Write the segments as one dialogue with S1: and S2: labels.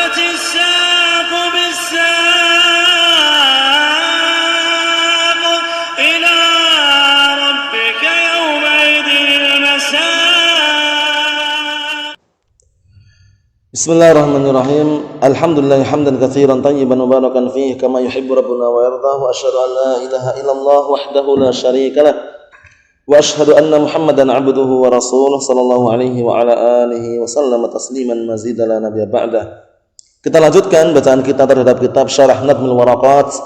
S1: والتفت الساق بالساق إلى ربك يومئذ المساق.
S2: Bismillahirrahmanirrahim. Alhamdulillah hamdan katsiran tayyiban mubarakan fihi kama yuhibbu rabbuna wa yardahu. Asyhadu an la ilaha illallah wahdahu la syarikalah wa asyhadu anna Muhammadan abduhu wa rasuluh sallallahu alaihi wa ala alihi wa sallama tasliman mazida la nabiyya ba'dah. Kita lanjutkan bacaan kita terhadap kitab Syarah Nadmul Waraqat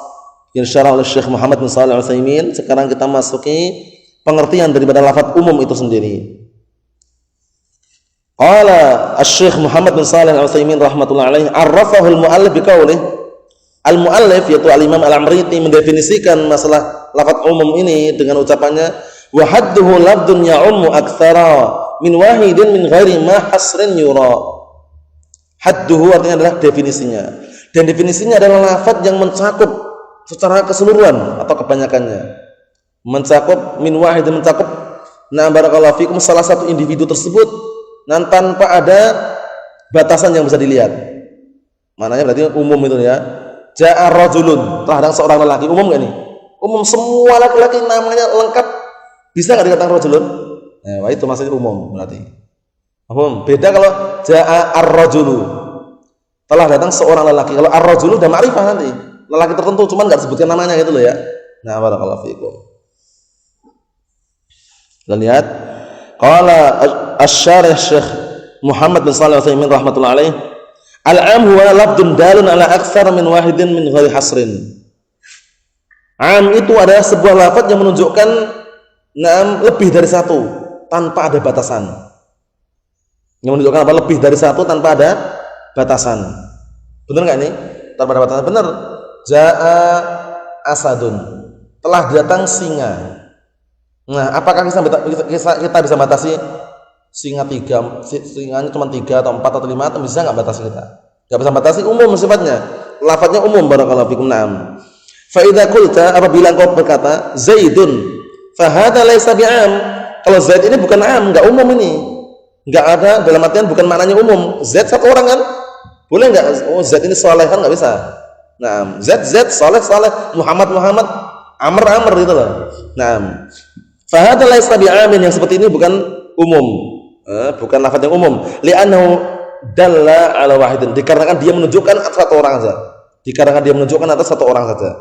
S2: yang disyarah oleh Syekh Muhammad bin Shalih Al-Utsaimin. Sekarang kita masuki pengertian daripada lafaz umum itu sendiri. Qala Asy-Syaikh Muhammad bin Shalih Al-Utsaimin rahimatullah alaihi arrafahu al-muallif biqaulih. Al-muallif yaitu al-Imam Al-Amriti mendefinisikan masalah lafaz umum ini dengan ucapannya wa hadduhu lafdun ya'ummu aktsara min wahidin min ghairi ma hasrin yura. Hadduhu artinya adalah definisinya. Dan definisinya adalah lafaz yang mencakup secara keseluruhan atau kebanyakannya. Mencakup min wahidin, mencakup barakallahu fikum salah satu individu tersebut dan tanpa ada batasan yang bisa dilihat. Maknanya berarti umum itu ya. Ja'a rajulun, telah datang seorang lelaki. Umum enggak nih? Umum, semua laki-laki namanya lengkap. Bisa enggak dikatakan rajulun? Wah itu maksudnya umum berarti. Umum. Beda kalau ja'a ar-rajulu. Telah datang seorang lelaki. Kalau ar-rajulu udah ma'rifah nanti. Lelaki tertentu cuman enggak disebutkan namanya gitu loh ya. Nah, barakallahu fiikum. Kita lihat qala asy-syarih Syekh Muhammad bin Shalih Al-Utsaimin rahimatullah alaih, al-am huwa lafdun dalun ala aktsar min wahidin min ghairi hasrin. Am itu adalah sebuah lafaz yang menunjukkan lebih dari satu tanpa ada batasan. Yang menunjukkan apa? Lebih dari satu tanpa ada batasan. Benar enggak ini? Tanpa ada batasan. Benar. Ja'a asadun. Telah datang singa. Nah, apakah kita bisa batasi singa 3, singanya cuma 3 atau 4 atau 5 atau bisa enggak batasi kita? Enggak bisa batasi, umum sifatnya. Lafadznya umum barakallahu fikum. Naam. Fa idza qulta, apabila engkau berkata Zaidun, fa hadza laisa bi'am. Kalau Zaid ini bukan am, enggak umum ini. Enggak ada dalam artian bukan maknanya umum. Zaid satu orang kan? Boleh enggak? Oh, Zaid ini saleh kan enggak bisa. Naam. Zaid saleh, Muhammad, Amr gitu loh. Naam. Fa hadza laisa bi'amin, yang seperti ini bukan umum. Bukan lafaz yang umum. Li'annahu dalla ala wahidin, dikarenakan dia menunjukkan atas satu orang saja.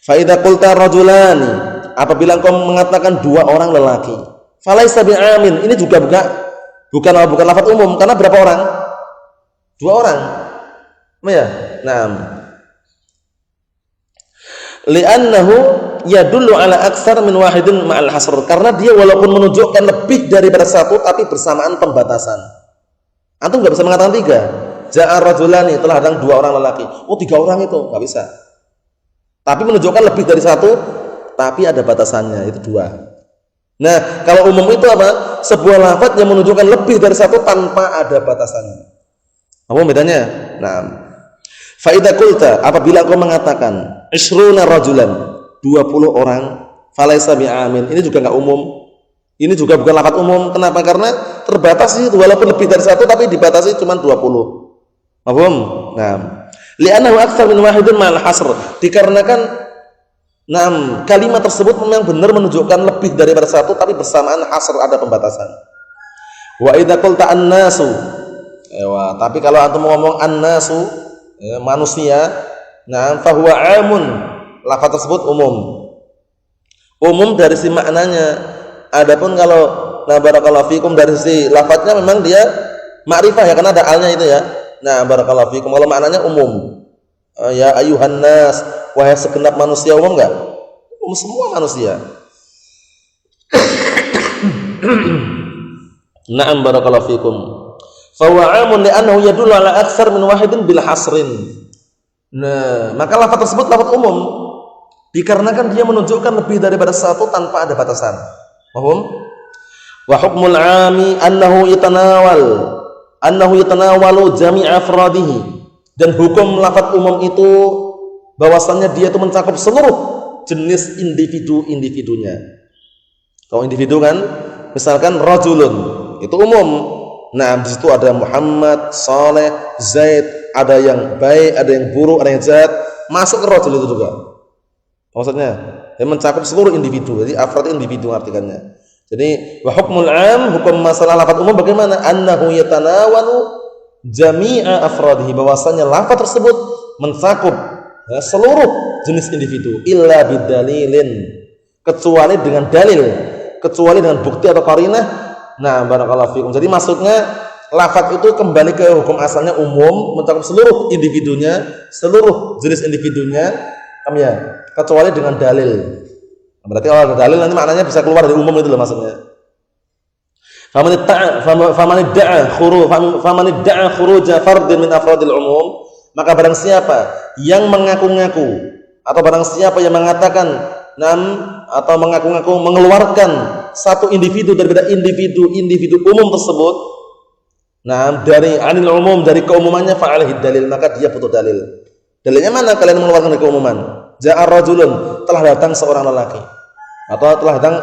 S2: Fa idza qulta rajulani, apabila engkau mengatakan 2 orang lelaki, falaisa bi'amin, ini juga bukan lafaz umum, karena berapa orang? 2 orang. Ya. Naam. Li'annahu yadullu ala aktsar min wahidin ma'al hasr, karena dia walaupun menunjukkan lebih daripada satu tapi bersamaan pembatasan. Antum enggak bisa mengatakan 3. Ja'a rajulani, telah datang 2 orang lelaki. Oh, 3 orang itu enggak bisa. Tapi menunjukkan lebih dari satu tapi ada batasannya, itu 2. Nah, kalau umum itu apa? Sebuah lafaz yang menunjukkan lebih dari satu tanpa ada batasannya. Apa bedanya? Nah, fa idza qulta, apabila engkau mengatakan 20 rajulan, 20 orang, falaisa bi'amin, ini juga enggak umum. Ini juga bukan lafaz umum. Kenapa? Karena terbatas itu, walaupun lebih dari satu tapi dibatasi cuma 20. Paham? Nah, li'annahu aktsar min wahidin ma'al hasr, dikarenakan kalimat tersebut memang benar menunjukkan lebih daripada satu tapi bersamaan hasr, ada pembatasan. Wa idza qulta an-nasu, tapi kalau antum ngomong an-nasu, manusia, fa huwa 'amun, lafaz tersebut umum dari si maknanya. Adapun kalau barakallahu fikum dari si lafaznya memang dia ma'rifah ya, karena ada alnya itu ya. Barakallahu fikum, kalau maknanya umum. Ya ayuhan nas, wahai segenap manusia, umum enggak? Umum semua manusia. Na'am barakallahu fikum. Fa huwa 'amun li'annahu yadullu ala aktsar min wahidin bil hasrin. Nah, maka lafaz tersebut lafaz umum dikarenakan dia menunjukkan lebih daripada satu tanpa ada batasan. Paham? Wa hukmul 'ami annahu yatanawalu jami' afradihi, dan hukum lafaz umum itu bahwasannya dia itu mencakup seluruh jenis individu-individunya. Kalau individu kan, misalkan rajulun itu umum, Nah, di situ ada Muhammad, Saleh, Zaid, ada yang baik, ada yang buruk, ada yang jahat, masuk ke rajul itu juga. Maksudnya, yang mencakup seluruh individu. Jadi afrad individu artikannya. Jadi wa hukmul 'am, hukum masalah lafaz umum bagaimana? Annahu yatanawalu jami'a afradihi, bahwasanya lafaz tersebut mencakup seluruh jenis individu illa bidalilin, kecuali dengan dalil, kecuali dengan bukti atau qarinah. Nah, barakallahu fikum. Jadi maksudnya lafaz itu kembali ke hukum asalnya umum, mencakup seluruh individunya, seluruh jenis individunya, ya, kecuali dengan dalil. Berarti kalau ada dalil nanti maknanya bisa keluar dari umum itu loh maksudnya. Faman idda'a khuruja fardin min afradil umum, maka barang siapa yang mengaku-ngaku atau barang siapa yang mengatakan atau mengaku-ngaku mengeluarkan satu individu daripada individu umum tersebut, dari anil umum, dari keumumannya, fa'alaihi dalil, maka dia butuh dalil. Dalilnya mana kalian mengeluarkan dari keumuman? Ja'a rajulun, telah datang seorang lelaki, atau telah datang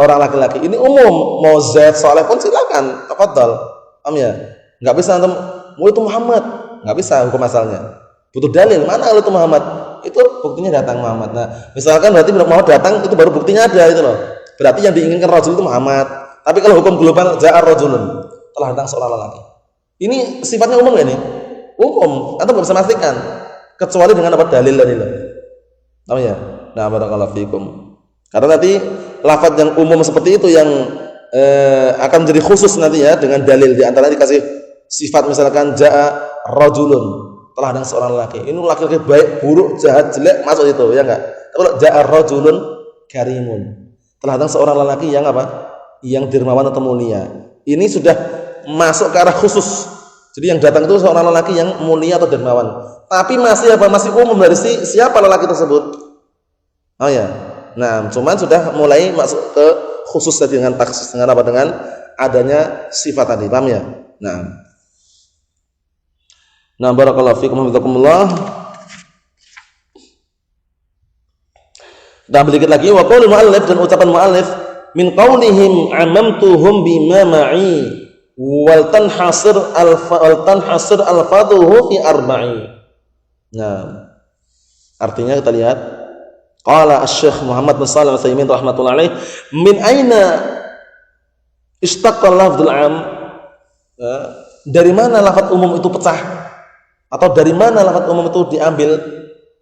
S2: orang laki-laki. Ini umum, mau Zaid, Saleh pun silakan, tafadhal. Paham ya? Enggak bisa antum, mau itu Muhammad, enggak bisa hukum asalnya. Butuh dalil, mana kalau itu Muhammad? Itu buktinya datang Muhammad. Nah, misalkan berarti Muhammad datang, itu baru buktinya ada itu loh. Berarti yang diinginkan rajul itu Muhammad. Tapi kalau hukum global, ja'a rajulun, telah datang seorang lelaki. Ini sifatnya umum ya ini? Umum, atau enggak bisa pastikan kecuali dengan apa dalil tadi loh. Tahu ya? Nah, barakallahu fikum. Karena nanti lafaz yang umum seperti itu yang akan menjadi khusus nanti ya dengan dalil, di antara dikasih sifat misalkan ja'a rajulun, telah datang seorang lelaki. Ini laki-laki baik, buruk, jahat, jelek masuk itu ya enggak? Kalau ja'a rajulun karimun, telah datang seorang lelaki yang apa? Yang dermawan atau mulia. Ini sudah masuk ke arah khusus. Jadi yang datang itu seorang lelaki yang mulia atau dermawan. Tapi masih apa? Masih umum dari siapa lelaki tersebut. Oh ya. Nah, cuman sudah mulai masuk ke khusus tadi dengan taksis, dengan apa? Dengan adanya sifat tadi. Paham ya? Nah, barakallahu fikum wa billakumullah. Dan sedikit lagi wa qaulul muallif, dan ucapan muallif, min qaulihim amamtuhum bima ma'i wal tanhasir alfaduhu fi arba'i. Nah, artinya kita lihat qala asy-syekh Muhammad bin Shalih Al-Utsaimin rahimatullah alaih, min aina istaqqa lafdzul 'am, dari mana lafaz umum itu pecah atau dari mana lafaz umum itu diambil.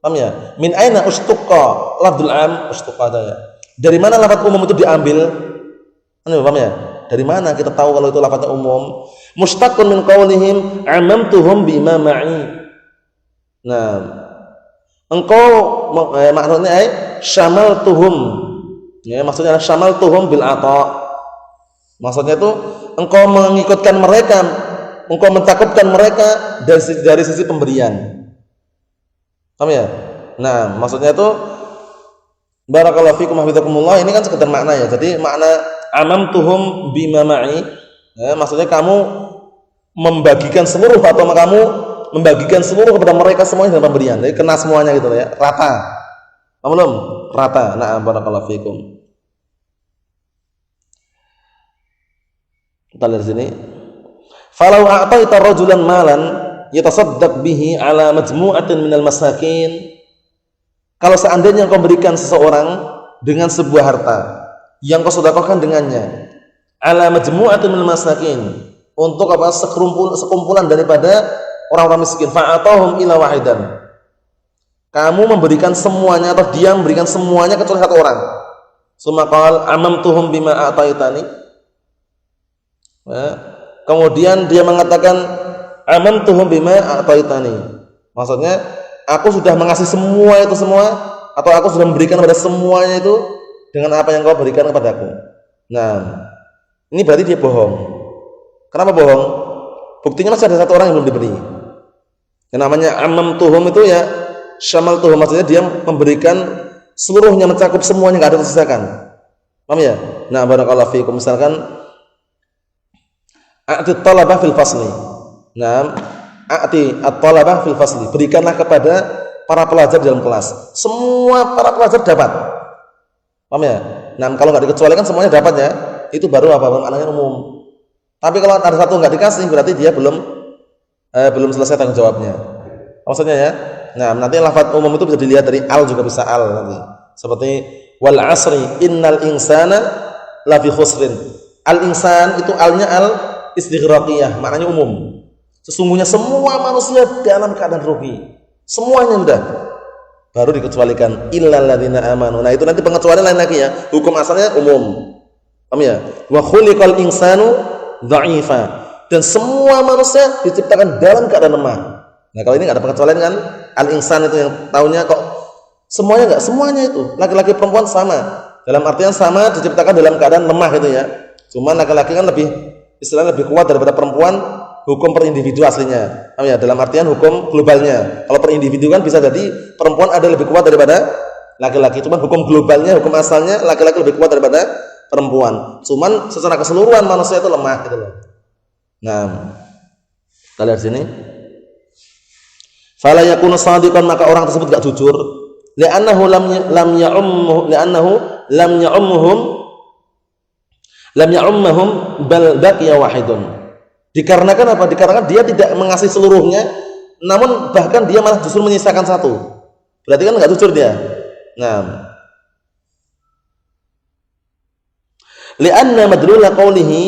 S2: Paham ya? Min aina istaqqa lafdzul 'am, istaqqa ya. Dari mana lafaz umum itu diambil? Paham ya? Dari mana kita tahu kalau itu lafaznya umum? Mustaqqun min qaulihim amamtuhum bima ma'i. Nah, engkau maksudnya syamaltuhum, ya, maksudnya syamaltuhum bil ata. Maksudnya itu engkau mengikutkan mereka, engkau mencakupkan mereka dari sisi pemberian. Paham ya? Nah, maksudnya itu barakallahu fikum wa hafizakumullah, ini kan sekedar makna ya. Jadi makna amamtuhum bima ma'i, ya, maksudnya kamu membagikan seluruh atau kamu membagikan seluruh kepada mereka semuanya dalam pemberian. Jadi kena semuanya gitu ya, rata. Paham belum? Rata. Nah, barakallahu fikum. Kita lihat sini. Falau a'taita rajulan malan yatasaddaq bihi ala majmu'atin minal masakin. Kalau seandainya kau berikan seseorang dengan sebuah harta yang kau sedekahkan dengannya, ala majmu'atin minal masakin, untuk apa? Sekumpulan daripada orang-orang miskin, fa'atahum ila wahidan, kamu memberikan semuanya atau dia memberikan semuanya kecuali satu orang. Summa qala amamtuhum bima a'taitani, kemudian dia mengatakan amamtuhum bima a'taitani, maksudnya aku sudah mengasih semua itu semua, atau aku sudah memberikan kepada semuanya itu dengan apa yang kau berikan kepadaku. Nah, ini berarti dia bohong. Kenapa bohong? Buktinya masih ada satu orang yang belum diberi. Yang namanya amamtuhum itu ya syamaltuhum, maksudnya dia memberikan seluruhnya, mencakup semuanya, enggak ada tersisakan. Paham ya? Nah, barakallahu fiikum. Misalkan a'ti talabah fil fasli. Nah, a'ti at-talabah fil fasli, berikanlah kepada para pelajar dalam kelas. Semua para pelajar dapat. Paham ya? Nah, kalau enggak dikecualikan semuanya dapat ya, itu baru apa? Maknanya umum. Tapi kalau ada satu nggak dikasih, berarti dia belum selesai tanggung jawabnya. Maksudnya ya. Nah, nanti lafaz umum itu bisa dilihat dari al, juga bisa al nanti. Seperti wal asri innal insana lafi khusrin. Al insan itu alnya al istighraqiyah, maknanya umum. Sesungguhnya semua manusia dalam keadaan rugi. Semuanya udah. Baru dikecualikan illal ladzina amanu. Nah, itu nanti pengecualian lain lagi ya. Hukum asalnya umum. Paham ya? Wa khuliqal insanu dha'ifa. Dan semua manusia diciptakan dalam keadaan lemah. Nah, kalau ini enggak ada pengecualian kan? Al-insan itu yang taunya kok semuanya enggak, semuanya itu. Laki-laki perempuan sama. Dalam artian sama diciptakan dalam keadaan lemah gitu ya. Cuma laki-laki kan istilahnya lebih kuat daripada perempuan hukum per individu aslinya. Ya, dalam artian hukum globalnya. Kalau per individu kan bisa jadi perempuan ada lebih kuat daripada laki-laki. Cuma hukum globalnya, hukum asalnya laki-laki lebih kuat daripada perempuan. Cuman secara keseluruhan manusia itu lemah gitu loh. Nah, kita lihat sini. Fala yakunu shadiqan, maka orang tersebut enggak jujur. Li'annahu lam ya'ummuhum bal baqiya wahidun. Dikarenakan apa? Dikarenakan dia tidak mengasih seluruhnya, namun bahkan dia malah justru menyisakan satu. Berarti kan enggak jujur dia. Nah, li'anna madlula qawlihi,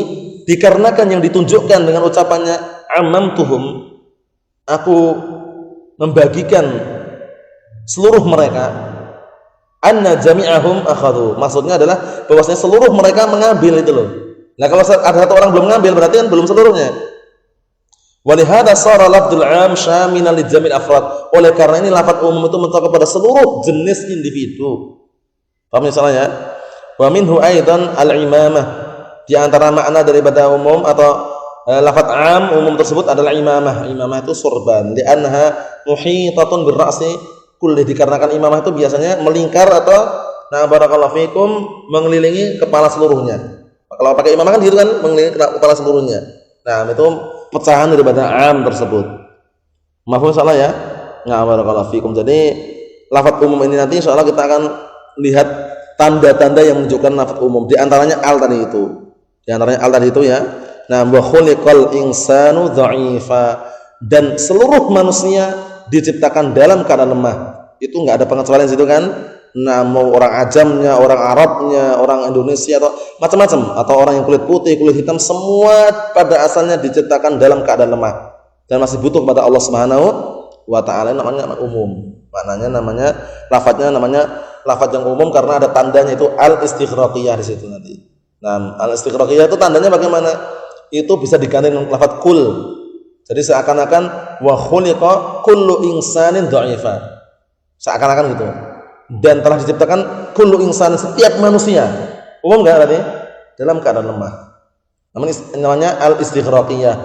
S2: dikarenakan yang ditunjukkan dengan ucapannya amamtuhum, aku membagikan seluruh mereka, anna jami'ahum akhadhu, maksudnya adalah bahwasanya seluruh mereka mengambil itu loh. Nah, kalau ada satu orang belum mengambil berarti kan belum seluruhnya. Walihada sara lafdzul 'am syamilan li jamil afrad. Oleh karena ini lafaz umum itu mencakup pada seluruh jenis individu. Paham misalnya? Wa minhu aidan al-imamah. Di antara makna daripada umum atau lafaz 'am umum tersebut adalah imamah. Imamah itu surban, li'annaha muhitatun birra'si kulli, dikarenakan imamah itu biasanya melingkar atau nah barakallahu fikum mengelilingi kepala seluruhnya. Kalau pakai imamah kan gitu kan, mengelilingi kepala seluruhnya. Nah, itu pecahan daripada 'am tersebut. Mafhum salah ya? Nah, barakallahu fikum. Jadi lafaz umum ini nanti insyaallah kita akan lihat tanda-tanda yang menunjukkan lafaz umum. Di antaranya al tadi itu. Di antaranya al tadi itu ya. Nah, wa khuliqal insanu dha'ifa, dan seluruh manusia diciptakan dalam keadaan lemah. Itu enggak ada pengecualian situ kan? Nah, mau orang ajamnya, orang Arabnya, orang Indonesia atau macam-macam, atau orang yang kulit putih, kulit hitam, semua pada asalnya diciptakan dalam keadaan lemah dan masih butuh kepada Allah Subhanahu wa taala. Namanya umum. Maknanya namanya lafadznya namanya lafadz yang umum karena ada tandanya itu al-istighraqiyah di situ nanti. Nah, al-istighraqiyah itu tandanya bagaimana? Itu bisa diganti dengan lafadz kul. Jadi seakan-akan wa khuliqa kullu insanin dha'ifa. Seakan-akan gitu. Dan telah diciptakan kullu insanin, setiap manusia. Umum enggak berarti? Dalam keadaan lemah. Namanya al-istighraqiyah.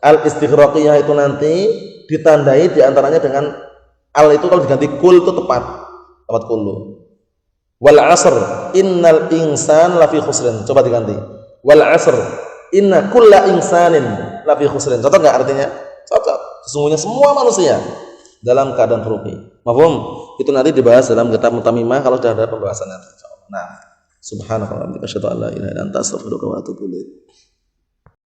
S2: Al-istighraqiyah itu nanti ditandai diantaranya dengan al itu kalau diganti kul itu tepat. Tepat kullu. Wal 'asr innal insana lafi khusrin. Coba diganti. Wal 'asr inna kulla insanin lafi khusrin. Cocok enggak artinya? Cocok. Sesungguhnya semua manusia dalam keadaan rugi. Mafhum? Itu nanti dibahas dalam kitab Mutamimah kalau sudah ada pembahasannya. Nah, subhanallah, asyhadu an la ilaha illa anta, astaghfiruka wa atubu ilaik.